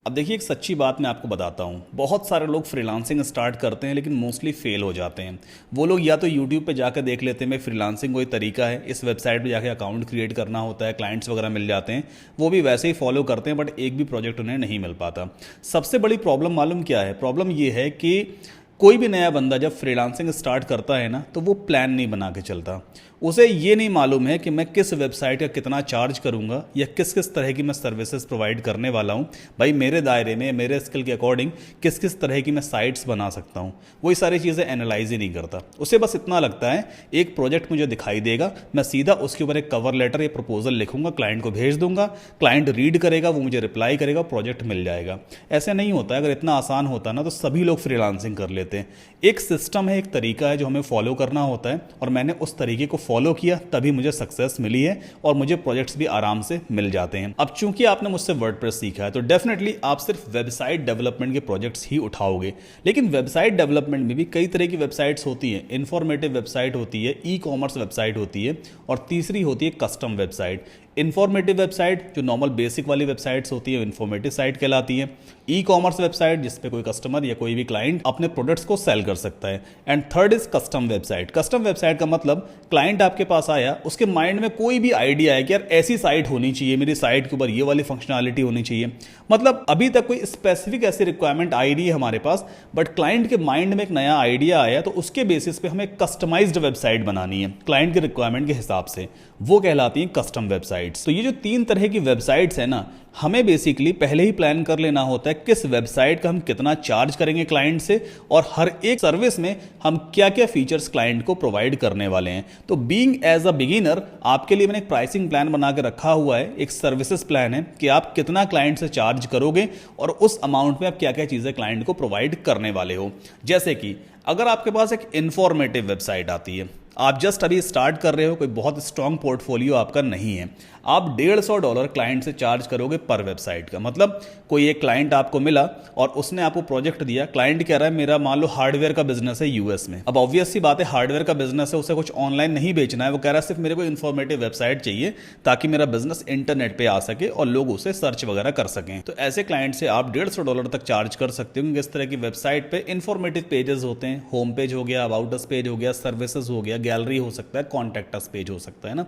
अब देखिए, एक सच्ची बात मैं आपको बताता हूँ। बहुत सारे लोग फ्रीलांसिंग स्टार्ट करते हैं लेकिन मोस्टली फेल हो जाते हैं। वो लोग या तो यूट्यूब पे जाकर देख लेते हैं भाई फ्रीलांसिंग कोई तरीका है, इस वेबसाइट पे जाके अकाउंट क्रिएट करना होता है, क्लाइंट्स वगैरह मिल जाते हैं, वो भी वैसे ही फॉलो करते हैं, बट एक भी प्रोजेक्ट उन्हें नहीं मिल पाता। सबसे बड़ी प्रॉब्लम मालूम क्या है? प्रॉब्लम ये है कि कोई भी नया बंदा जब फ्रीलांसिंग स्टार्ट करता है ना, तो वो प्लान नहीं बना के चलता। उसे ये नहीं मालूम है कि मैं किस वेबसाइट का कितना चार्ज करूंगा या किस किस तरह की मैं सर्विसेज प्रोवाइड करने वाला हूं। भाई मेरे दायरे में, मेरे स्किल के अकॉर्डिंग किस किस तरह की मैं साइट्स बना सकता हूं, वो ये सारी चीज़ें एनालाइज ही नहीं करता। उसे बस इतना लगता है एक प्रोजेक्ट मुझे दिखाई देगा, मैं सीधा उसके ऊपर एक कवर लेटर या प्रपोजल लिखूंगा, क्लाइंट को भेज दूंगा, क्लाइंट रीड करेगा, वो मुझे रिप्लाई करेगा, प्रोजेक्ट मिल जाएगा। ऐसे नहीं होता है। अगर इतना आसान होता ना तो सभी लोग फ्रीलांसिंग कर लेते हैं। एक सिस्टम है, एक तरीका है जो हमें फॉलो करना होता है, और मैंने उस तरीके को फॉलो किया, तभी मुझे सक्सेस मिली है और मुझे प्रोजेक्ट्स भी आराम से मिल जाते हैं। अब चूंकि आपने मुझसे वर्डप्रेस सीखा है तो डेफिनेटली आप सिर्फ वेबसाइट डेवलपमेंट के प्रोजेक्ट्स ही उठाओगे। लेकिन वेबसाइट डेवलपमेंट में भी कई तरह की वेबसाइट्स होती हैं। इन्फॉर्मेटिव वेबसाइट होती है, ई कॉमर्स वेबसाइट होती है, और तीसरी होती है कस्टम वेबसाइट। इन्फॉर्मेटिव वेबसाइट जो नॉर्मल बेसिक वाली वेबसाइट्स होती है इन्फॉर्मेटिव साइट कहलाती है। ई कॉमर्स वेबसाइट जिसपे कोई कस्टमर या कोई भी क्लाइंट अपने प्रोडक्ट्स को सेल कर सकता है। And third is custom website. Custom website का मतलब क्लाइंट आपके पास आया, उसके माइंड में कोई भी आइडिया है कि यार ऐसी साइट होनी चाहिए, मेरी साइट के ऊपर ये वाली फंक्शनैलिटी होनी चाहिए। मतलब अभी तक कोई स्पेसिफिक ऐसी रिक्वायरमेंट आई नहीं है हमारे पास, बट क्लाइंट के माइंड में एक नया आइडिया आया, तो उसके बेसिस पे हमें कस्टमाइज्ड वेबसाइट बनानी है क्लाइंट के रिक्वायरमेंट के हिसाब से, वो कहलाती है कस्टम वेबसाइट्स। तो ये जो तीन तरह की वेबसाइट्स है ना, हमें बेसिकली पहले ही प्लान कर लेना होता है किस वेबसाइट का हम कितना चार्ज करेंगे क्लाइंट से, और हर एक सर्विस में हम क्या क्या फीचर्स क्लाइंट को प्रोवाइड करने वाले हैं। तो बीइंग एज अ बिगिनर आपके लिए मैंने एक प्राइसिंग प्लान बना के रखा हुआ है, एक सर्विसेज प्लान है कि आप कितना क्लाइंट से चार्ज करोगे और उस अमाउंट में आप क्या क्या चीज़ें क्लाइंट को प्रोवाइड करने वाले हो। जैसे कि अगर आपके पास एक इंफॉर्मेटिव वेबसाइट आती है, आप जस्ट अभी स्टार्ट कर रहे हो, कोई बहुत स्ट्रांग पोर्टफोलियो आपका नहीं है, आप $150 क्लाइंट से चार्ज करोगे पर वेबसाइट का। मतलब कोई एक क्लाइंट आपको मिला और उसने आपको प्रोजेक्ट दिया, क्लाइंट कह रहा है मेरा मान लो हार्डवेयर का बिजनेस है यूएस में। अब ऑब्वियस सी बात है, हार्डवेयर का बिजनेस है, उसे कुछ ऑनलाइन नहीं बेचना है, वो कह रहा है सिर्फ मेरे को इन्फॉर्मेटिव वेबसाइट चाहिए ताकि मेरा बिजनेस इंटरनेट पर आ सके और लोग उसे सर्च वगैरह कर सकें। तो ऐसे क्लाइंट से आप $150 तक चार्ज कर सकते हो, क्योंकि इस तरह की वेबसाइट पर इन्फॉर्मेटिव पेजेस होते हैं। होम पेज हो गया, अबाउट अस पेज हो गया, सर्विसेज हो गया, गैलरी हो सकता है, कॉन्टैक्ट अस पेज हो सकता है ना।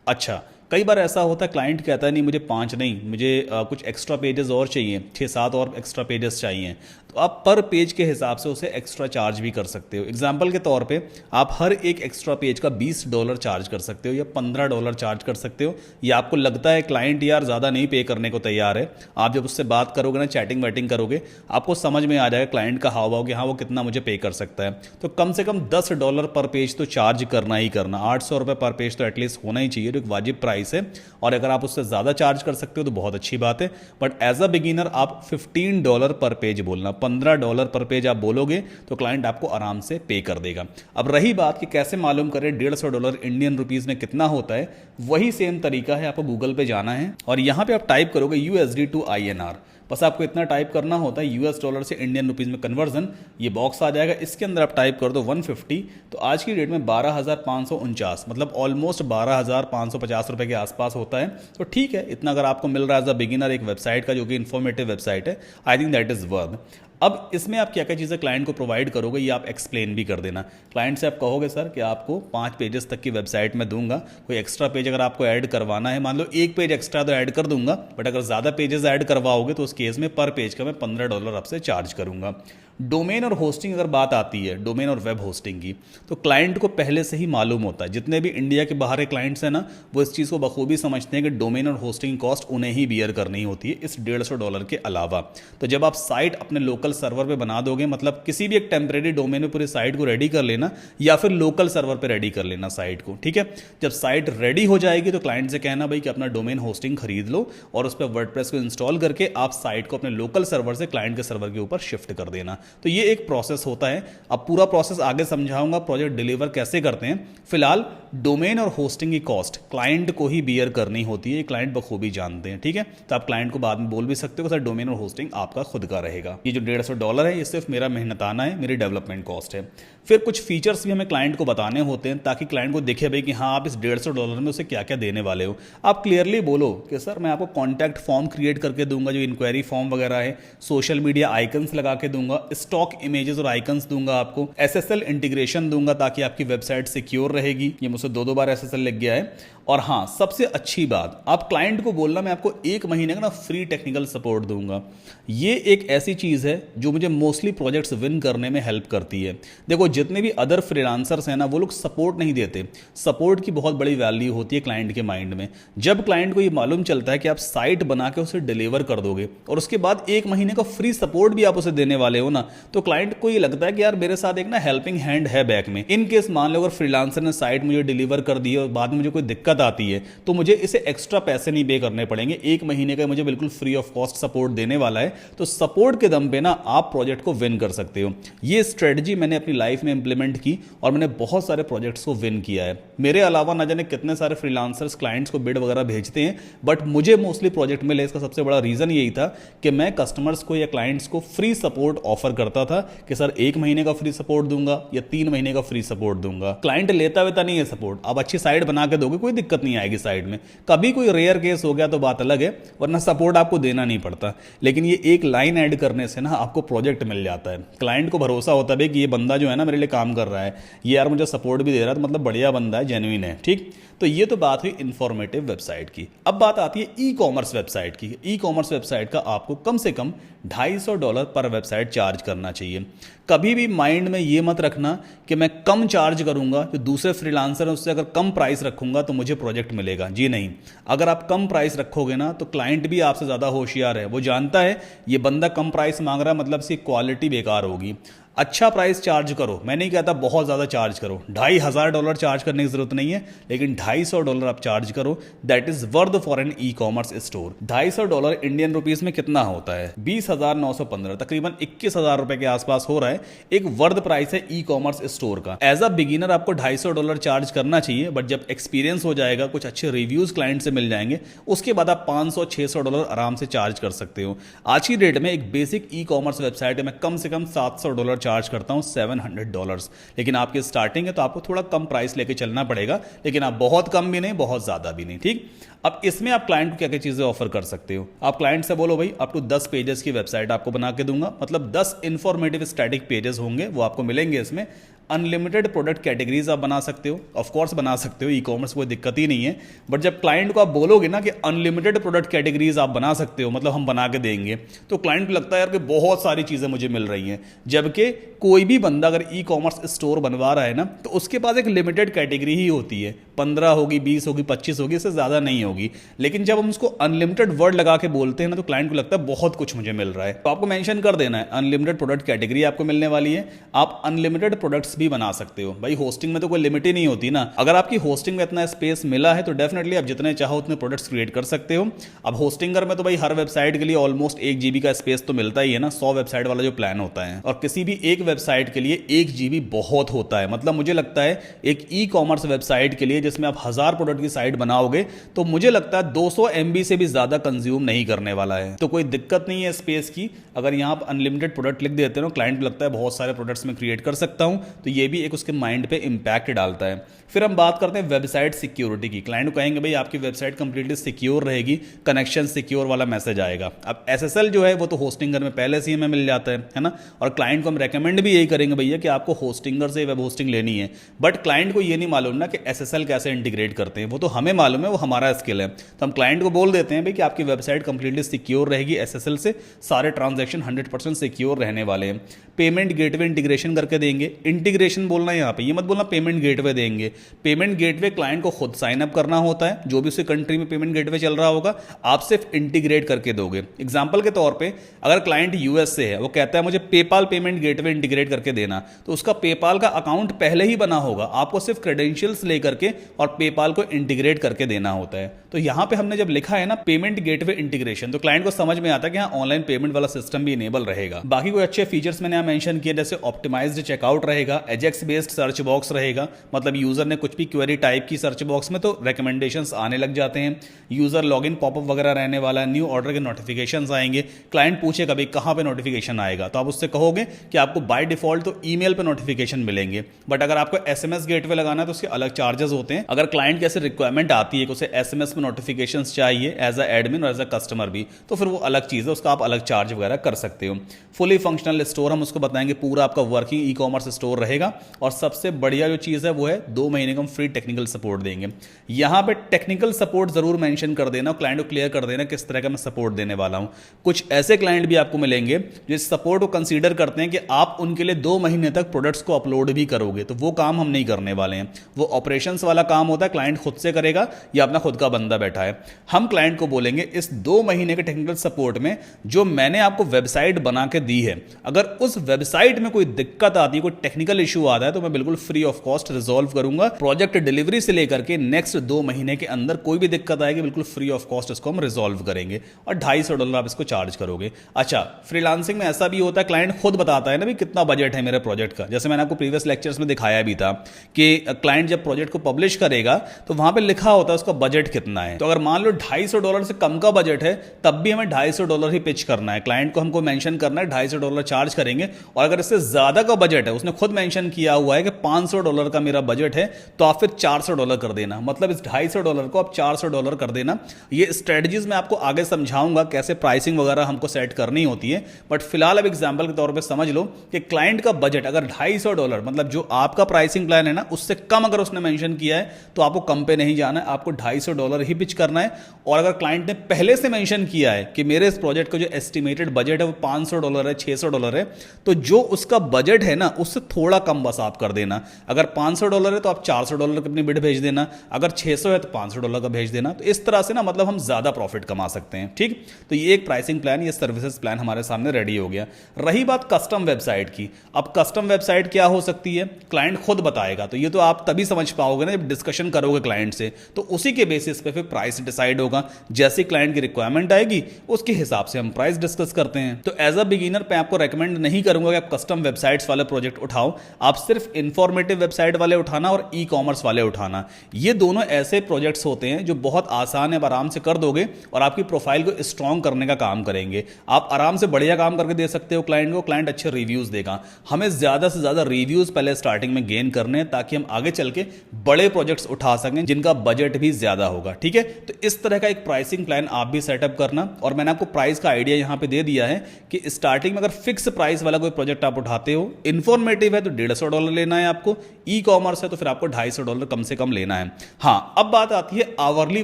अच्छा, कई बार ऐसा होता है क्लाइंट कहता है नहीं मुझे 5 नहीं, मुझे कुछ एक्स्ट्रा पेजेस और चाहिए, 6-7 और एक्स्ट्रा पेजेस चाहिए, तो आप पर पेज के हिसाब से उसे एक्स्ट्रा चार्ज भी कर सकते हो। एग्जाम्पल के तौर पे आप हर एक एक्स्ट्रा पेज का $20 चार्ज कर सकते हो या $15 चार्ज कर सकते हो। या आपको लगता है क्लाइंट यार ज़्यादा नहीं पे करने को तैयार है, आप जब उससे बात करोगे ना, चैटिंग वैटिंग करोगे, आपको समझ में आ जाएगा क्लाइंट का हाव भाव कि हाँ वो कितना मुझे पे कर सकता है। तो कम से कम $10 पर पेज तो चार्ज करना ही करना। $800 पर पेज तो एटलीस्ट होना ही चाहिए, जो एक वाजिब प्राइस है। और अगर आप उससे ज़्यादा चार्ज कर सकते हो तो बहुत अच्छी बात है, बट एज अ बिगिनर आप $15 पर पेज बोलना। $15 पर पेज आप बोलोगे तो क्लाइंट आपको आराम से पे कर देगा। अब रही बात कि कैसे मालूम करें $150 इंडियन रुपीज़ में कितना होता है, वही सेम तरीका है। आपको गूगल पे जाना है और यहाँ पे आप टाइप करोगे USD टू INR। बस आपको इतना टाइप करना होता है, $US से इंडियन रुपीज़ में कन्वर्जन, ये बॉक्स आ जाएगा। इसके अंदर आप टाइप कर दो 150, तो आज की डेट में 12,549, मतलब ऑलमोस्ट 12,550 रुपये के आसपास होता है। तो ठीक है, इतना अगर आपको मिल रहा है एज अ बिगिनर एक वेबसाइट का जो कि इन्फॉर्मेटिव वेबसाइट है, I think that is worth. अब इसमें आप क्या क्या चीज़ें क्लाइंट को प्रोवाइड करोगे ये आप एक्सप्लेन भी कर देना। क्लाइंट से आप कहोगे सर कि आपको 5 पेजेस तक की वेबसाइट में दूंगा, कोई एक्स्ट्रा पेज अगर आपको ऐड करवाना है, मान लो 1 पेज एक्स्ट्रा तो ऐड कर दूंगा, बट अगर ज़्यादा पेजेस ऐड करवाओगे तो उस केस में पर पेज का मैं $15 आपसे चार्ज करूंगा। डोमेन और होस्टिंग अगर बात आती है, डोमेन और वेब होस्टिंग की, तो क्लाइंट को पहले से ही मालूम होता है। जितने भी इंडिया के बाहर के क्लाइंट्स हैं ना, वो इस चीज़ को बखूबी समझते हैं कि डोमेन और होस्टिंग कॉस्ट उन्हें ही बियर करनी होती है, इस $150 के अलावा। तो जब आप साइट अपने लोकल सर्वर पे बना दोगे, मतलब किसी भी एक टेम्परेरी डोमेन में पूरी साइट को रेडी कर लेना या फिर लोकल सर्वर पे रेडी कर लेना साइट को, ठीक है। जब साइट रेडी हो जाएगी तो क्लाइंट से कहना भाई कि अपना डोमेन होस्टिंग खरीद लो और उस पर वर्डप्रेस को इंस्टॉल करके आप साइट को अपने लोकल सर्वर से क्लाइंट के सर्वर के ऊपर शिफ्ट कर देना। तो ये एक प्रोसेस होता है। अब पूरा प्रोसेस आगे समझाऊंगा, प्रोजेक्ट डिलीवर कैसे करते हैं। फिलहाल डोमेन और होस्टिंग की कॉस्ट क्लाइंट को ही बियर करनी होती है, क्लाइंट बखूबी जानते हैं, ठीक है। तो आप क्लाइंट को बाद में बोल भी सकते हो सर डोमेन और होस्टिंग आपका खुद का रहेगा। ये जो $150 है, ये सिर्फ मेरा मेहनताना है, मेरी डेवलपमेंट कॉस्ट है। फिर कुछ फीचर्स भी हमें क्लाइंट को बताने होते हैं ताकि क्लाइंट को दिखे भाई कि हाँ आप इस $150 में उसे क्या क्या देने वाले हो। आप क्लियरली बोलो कि सर मैं आपको कॉन्टैक्ट फॉर्म क्रिएट करके दूंगा, जो इंक्वायरी फॉर्म वगैरह है, सोशल मीडिया आइकन्स लगा के दूंगा, स्टॉक इमेजेस और आइकन्स दूंगा, आपको SSL इंटीग्रेशन दूंगा ताकि आपकी वेबसाइट सिक्योर रहेगी। ये मुझसे 2 बार SSL लग गया है। और हाँ, सबसे अच्छी बात, आप क्लाइंट को बोलना मैं आपको 1 महीने का ना फ्री टेक्निकल सपोर्ट दूंगा। ये एक ऐसी चीज़ है जो मुझे मोस्टली प्रोजेक्ट्स विन करने में हेल्प करती है। देखो जितने भी अदर फ्रीलांसर्स हैं ना, वो लोग सपोर्ट नहीं देते। सपोर्ट की बहुत बड़ी वैल्यू होती है क्लाइंट के माइंड में। जब क्लाइंट को ये मालूम चलता है कि आप साइट बना के उसे डिलीवर कर दोगे और उसके बाद 1 महीने का फ्री सपोर्ट भी आप उसे देने वाले हो ना, तो क्लाइंट को ये लगता है कि यार मेरे साथ एक ना हेल्पिंग हैंड है बैक में। इन केस मान लो अगर फ्रीलांसर ने साइट मुझे डिलीवर कर दी और बाद में मुझे कोई दिक्कत आती है तो मुझे इसे एक्स्ट्रा पैसे नहीं पे करने पड़ेंगे। 1 महीने का मुझे बिल्कुल फ्री ऑफ कॉस्ट सपोर्ट देने वाला है। तो सपोर्ट के दम पे ना आप प्रोजेक्ट को विन कर सकते हो। ये स्ट्रेटजी मैंने अपनी लाइफ में इंप्लीमेंट की और मैंने बहुत सारे प्रोजेक्ट्स को विन किया है। मेरे अलावा ना जाने कितने सारे फ्रीलांसर्स क्लाइंट्स को बिड वगैरह भेजते हैं, बट मुझे मोस्टली प्रोजेक्ट मिले इसका सबसे बड़ा रीजन यही था कि मैं कस्टमर्स को या क्लाइंट्स को फ्री सपोर्ट ऑफर करता था कि सर 1 महीने का फ्री सपोर्ट दूंगा या 3 महीने का फ्री सपोर्ट दूंगा। क्लाइंट लेता वेता नहीं है सपोर्ट। आप अच्छी साइट बना के दोगे, कोई दिक्कत नहीं आएगी साइट में। कभी कोई रेयर केस हो गया तो बात अलग है, वरना सपोर्ट आपको देना नहीं पड़ता। लेकिन ये एक लाइन ऐड करने से ना आपको प्रोजेक्ट मिल जाता है। क्लाइंट को भरोसा होता है कि ये बंदा जो है ना मेरे लिए काम कर रहा है, ये यार मुझे सपोर्ट भी दे रहा है, तो मतलब बढ़िया बंदा है, जेन्युइन है। ठीक, तो ये तो बात हुई इंफॉर्मेटिव वेबसाइट की। अब बात आती है ई कॉमर्स वेबसाइट की। ई कॉमर्स वेबसाइट का आपको कम से कम $250 पर वेबसाइट चार्ज करना चाहिए। कभी भी माइंड में ये मत रखना कि मैं कम चार्ज करूंगा, जो दूसरे फ्रीलांसर है उससे अगर कम प्राइस रखूंगा तो मुझे प्रोजेक्ट मिलेगा। जी नहीं, अगर आप कम प्राइस रखोगे ना तो क्लाइंट भी आपसे ज़्यादा होशियार है। वो जानता है ये बंदा कम प्राइस मांग रहा है, मतलब इसकी क्वालिटी बेकार होगी। अच्छा प्राइस चार्ज करो, मैं नहीं कहता बहुत ज़्यादा चार्ज करो, $2,500 चार्ज करने की जरूरत नहीं है, लेकिन $250 आप चार्ज करो। That is worth for an e commerce store. $250 Indian rupees में कितना होता है? 20,915, तकरीबन 21,000 रुपए के आसपास हो रहा है। एक वर्थ प्राइस है ई कॉमर्स स्टोर का। एज अ बिगिनर आपको $250 चार्ज करना चाहिए, बट जब एक्सपीरियंस हो जाएगा, कुछ अच्छे रिव्यूज क्लाइंट से मिल जाएंगे, उसके बाद आप $500-600 आराम से चार्ज कर सकते हो। आज की डेट में एक बेसिक ई कॉमर्स वेबसाइट है मैं कम से कम $700 चार्ज करता हूं, $700। लेकिन आपकी स्टार्टिंग है तो आपको थोड़ा कम प्राइस लेके चलना पड़ेगा, लेकिन आप बहुत कम भी नहीं, बहुत ज्यादा भी नहीं। ठीक, अब इसमें आप क्लाइंट को क्या क्या चीजें ऑफर कर सकते हो? आप क्लाइंट से बोलो भाई अप टू 10 पेजेस की वेबसाइट आपको बना के दूंगा, मतलब 10 इंफॉर्मेटिव स्टैटिक पेजेस होंगे, वो आपको मिलेंगे। इसमें अनलिमिटेड प्रोडक्ट कैटेगरीज आप बना सकते हो, ऑफ कोर्स बना सकते हो, ई कॉमर्स कोई दिक्कत ही नहीं है। बट जब क्लाइंट को आप बोलोगे ना कि अनलिमिटेड प्रोडक्ट कैटेगरीज आप बना सकते हो, मतलब हम बना के देंगे, तो क्लाइंट को लगता है यार कि बहुत सारी चीज़ें मुझे मिल रही हैं। जबकि कोई भी बंदा अगर ई कॉमर्स स्टोर बनवा रहा है ना, तो उसके पास एक लिमिटेड कैटेगरी ही होती है, 15 होगी, 20 होगी, 25 होगी, इससे ज़्यादा नहीं होगी। लेकिन जब हम उसको अनलिमिटेड वर्ड लगा के बोलते हैं ना, तो क्लाइंट को लगता है बहुत कुछ मुझे मिल रहा है। तो आपको मेंशन कर देना है अनलिमिटेड प्रोडक्ट कैटेगरी आपको मिलने वाली है, आप अनलिमिटेड प्रोडक्ट्स भी बना सकते हो। भाई होस्टिंग में तो कोई लिमिट ही नहीं होती ना। अगर आपकी होस्टिंग में इतना स्पेस मिला है तो डेफिनेटली आप जितने चाहो उतने प्रोडक्ट्स क्रिएट कर सकते हो। अब होस्टिंगर में तो भाई हर वेबसाइट के लिए ऑलमोस्ट 1 GB का स्पेस तो मिलता ही है ना, 100 वेबसाइट वाला जो प्लान होता है, और किसी भी एक वेबसाइट के लिए 1 GB बहुत होता है। मतलब मुझे लगता है एक ई कॉमर्स वेबसाइट के लिए जिसमें आप 1000 प्रोडक्ट की साइट बनाओगे तो मुझे लगता है 200 MB से भी ज्यादा कंज्यूम नहीं करने वाला है। तो कोई दिक्कत नहीं है स्पेस की। अगर यहाँ आप अनलिमिटेड प्रोडक्ट लिख देते हो, क्लाइंट को लगता है बहुत सारे प्रोडक्ट्स में क्रिएट कर सकता हूं, तो ये भी एक उसके माइंड पे इंपैक्ट डालता है। फिर हम बात करते हैं वेबसाइट सिक्योरिटी की। क्लाइंट को कहेंगे भाई आपकी वेबसाइट कंप्लीटली सिक्योर रहेगी, कनेक्शन सिक्योर वाला मैसेज आएगा। अब SSL जो है वो तो होस्टिंगर में पहले से ही हमें मिल जाता है ना, और क्लाइंट को हम रेकमेंड भी यही करेंगे भैया कि आपको होस्टिंगर से वेब होस्टिंग लेनी है। बट क्लाइंट को ये नहीं मालूम ना कि SSL कैसे इंटीग्रेट करते हैं, वो तो हमें मालूम है, वो हमारा स्किल है। तो हम क्लाइंट को बोल देते हैं भाई कि आपकी वेबसाइट कंप्लीटली सिक्योर रहेगी, SSL से सारे ट्रांजैक्शन 100% सिक्योर रहने वाले हैं। पेमेंट गेटवे इंटीग्रेशन करके देंगे। इंटीग्रेशन बोलना है यहाँ पे, ये मत बोलना पेमेंट गेटवे देंगे। पेमेंट गेटवे क्लाइंट को खुद साइन अप करना होता है, जो भी उसी कंट्री में पेमेंट गेटवे चल रहा होगा, आप सिर्फ इंटीग्रेट करके दोगे। एग्जांपल के तौर पे अगर क्लाइंट US से है, वो कहता है मुझे पेपाल पेमेंट गेटवे इंटीग्रेट करके देना, तो उसका पेपाल का अकाउंट पहले ही बना होगा, आपको सिर्फ क्रेडेंशियल्स लेकर के और पेपाल को इंटीग्रेट करके देना होता है। तो यहाँ पे हमने जब लिखा है ना पेमेंट गेटवे इंटीग्रेशन, तो क्लाइंट को समझ में आता है कि हाँ ऑनलाइन पेमेंट वाला सिस्टम भी इनेबल रहेगा। बाकी कोई अच्छे फीचर्स मैंने यहाँ मेंशन किए, जैसे ऑप्टिमाइज्ड चेकआउट रहेगा, एजेक्स बेस्ड सर्च बॉक्स रहेगा, मतलब यूजर ने कुछ भी क्वेरी टाइप की सर्च बॉक्स में तो रिकमेंडेशंस आने लग जाते हैं, यूजर लॉगिन पॉपअप वगैरह रहने वाला है, न्यू ऑर्डर के नोटिफिकेशंस आएंगे। क्लाइंट पूछेगा भाई कहाँ पे नोटिफिकेशन आएगा, तो आप उससे कहोगे कि आपको बाय डिफॉल्ट तो ईमेल पे नोटिफिकेशन मिलेंगे, बट अगर आपको एसएमएस गेटवे लगाना है तो उसके अलग चार्जेस होते हैं। अगर क्लाइंट की ऐसे रिक्वायरमेंट आती है कि उसे एसएमएस में नोटिफिकेशन चाहिए एज अ एडमिन और एज अ कस्टमर भी, तो फिर वो अलग चीज़ है, उसका आप अलग चार्ज वगैरह कर सकते हो। फुली फंक्शनल स्टोर हम उसको बताएंगे, पूरा आपका वर्किंग ई कॉमर्स स्टोर रहेगा। और सबसे बढ़िया जो चीज़ है वो है 2 महीने का हम फ्री टेक्निकल सपोर्ट देंगे। यहाँ पे टेक्निकल सपोर्ट जरूर मेंशन कर देना, क्लाइंट को क्लियर कर देना किस तरह का मैं सपोर्ट देने वाला हूँ। कुछ ऐसे क्लाइंट भी आपको मिलेंगे जो इस सपोर्ट को कंसीडर करते हैं कि आप उनके लिए 2 महीने तक प्रोडक्ट्स को अपलोड भी करोगे, तो वो काम हम नहीं करने वाले हैं। वो ऑपरेशंस वाला काम होता है, क्लाइंट खुद से करेगा या अपना खुद का बंदा बैठा है। हम क्लाइंट को बोलेंगे इस 2 महीने के टेक्निकल सपोर्ट में जो मैंने आपको वेबसाइट बना के दी है, अगर उस वेबसाइट में कोई दिक्कत आती है, कोई टेक्निकल इशू आता है, तो मैं बिल्कुल फ्री ऑफ कॉस्ट रिजॉल्व करूंगा। प्रोजेक्ट डिलीवरी से लेकर के नेक्स्ट 2 महीने के अंदर कोई भी दिक्कत आएगी, बिल्कुल फ्री ऑफ कॉस्ट इसको हम रिजॉल्व करेंगे और $250 आप इसको चार्ज करोगे। अच्छा, फ्रीलांसिंग में ऐसा भी होता है, क्लाइंट खुद बताता है ना भी कितना बजट है मेरे प्रोजेक्ट का। जैसे मैंने आपको प्रीवियस लेक्चर्स में दिखाया भी था कि क्लाइंट जब प्रोजेक्ट को पब्लिश करेगा तो वहां पे लिखा होता है उसका बजट कितना है। तो अगर मान लो $250 से कम का बजट है, तब भी हमें $250 ही पिच करना है। क्लाइंट को हमको मेंशन करना है $250 चार्ज करेंगे। और अगर इससे ज्यादा का बजट है, उसने खुद मेंशन किया हुआ है कि $500 का मेरा बजट है, तो आप फिर $400 कर देना, मतलब इस $250 को आप $400 कर देना। ये स्ट्रेटजीज मैं आपको आगे समझाऊंगा कैसे प्राइसिंग वगैरह हमको सेट करनी होती है, बट फिलहाल अब एग्जांपल के तौर पे समझ लो कि क्लाइंट का बजट अगर $250, मतलब जो आपका प्राइसिंग प्लान है ना उससे कम अगर उसने मेंशन किया है, तो आपको कम पे नहीं जाना है, आपको $250 ही पिच करना है। और अगर क्लाइंट ने पहले से मेंशन किया है कि मेरे इस प्रोजेक्ट का जो एस्टिमेटेड बजट है वो $500 है, $600 है, तो जो उसका बजट है ना उससे थोड़ा कम बस आप कर देना। अगर $500 है तो आप $400 की अपनी बिड भेज देना, अगर 600 है तो $500 का भेज देना। तो इस तरह से ना मतलब हम ज्यादा प्रॉफिट कमा सकते हैं। ठीक, तो ये एक प्राइसिंग प्लान, ये सर्विसेज प्लान हमारे सामने रेडी हो गया। रही बात कस्टम वेबसाइट की, अब कस्टम वेबसाइट क्या हो सकती है क्लाइंट खुद बताएगा, तो ये तो आप तभी समझ पाओगे ना जब डिस्कशन करोगे क्लाइंट से, तो उसी के बेसिस पे फिर प्राइस डिसाइड होगा। जैसे क्लाइंट की रिक्वायरमेंट आएगी उसके हिसाब से हम प्राइस डिस्कस करते हैं। तो एज अ बिगिनर मैं आपको रेकमेंड नहीं करूंगा कि आप कस्टम वेबसाइट्स वाले प्रोजेक्ट उठाओ, आप सिर्फ इंफॉर्मेटिव वेबसाइट वाले उठाना और ई कॉमर्स वाले उठाना। ये दोनों ऐसे प्रोजेक्ट्स होते हैं जो बहुत आसान है, आराम से कर दोगे और आपकी प्रोफाइल को स्ट्रॉन्ग करने का काम करेंगे। आप आराम से बढ़िया काम करके दे सकते हो क्लाइंट को, क्लाइंट अच्छे रिव्यूज देगा। हमें ज्यादा से ज्यादा रिव्यूज पहले स्टार्टिंग में गेन करने हैं ताकि हम आगे चल के बड़े प्रोजेक्ट्स उठा सकें जिनका बजट भी ज्यादा होगा। ठीक है, तो इस तरह का एक प्राइसिंग प्लान आप भी सेटअप करना। और मैंने आपको प्राइस का आइडिया यहां पे दे दिया है कि स्टार्टिंग में अगर फिक्स प्राइस वाला कोई प्रोजेक्ट आप उठाते हो, इंफॉर्मेटिव है तो $150 लेना है आपको, ई कॉमर्स है तो फिर आपको $250 कम से कम लेना है। हाँ, अब बात आती है आवरली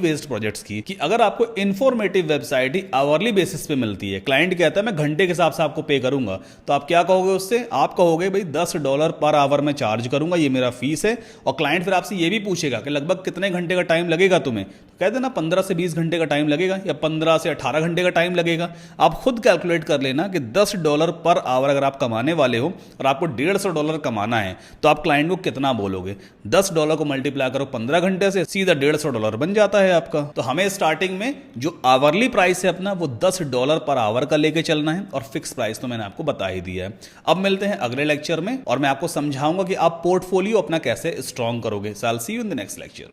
बेस्ड प्रोजेक्ट्स की, कि अगर आपको इंफॉर्मेटिव वेबसाइट ही आवरली बेसिस पे मिलती है, क्लाइंट कहता है मैं घंटे के हिसाब से आपको पे करूंगा, तो आप क्या कहोगे उससे? आप कहोगे भाई $10 पर आवर में चार्ज करूंगा, ये मेरा फीस है। और क्लाइंट फिर आपसे ये भी पूछेगा कि लगभग कितने घंटे का टाइम लगेगा तुम्हें, तो कह देना 15 से 20 घंटे का टाइम लगेगा या 15 से 18 घंटे का टाइम लगेगा। आप खुद कैलकुलेट कर लेना कि $10 पर आवर अगर आप कमाने वाले हो और आपको $150 कमाना है, तो आप क्लाइंट को कितना बोलोगे? $10 को मल्टीप्लाई करो 15 घंटे से, सीधा $150 बन जाता है आपका। तो हमें स्टार्टिंग में जो आवरली प्राइस है अपना वो $10 पर आवर का लेके चलना है, और फिक्स प्राइस तो मैंने आपको बता ही दिया है। अब मिलते हैं अगले लेक्चर में और मैं आपको समझाऊंगा कि आप पोर्टफोलियो अपना कैसे स्ट्रॉन्ग करोगे। So I will see you in the next lecture.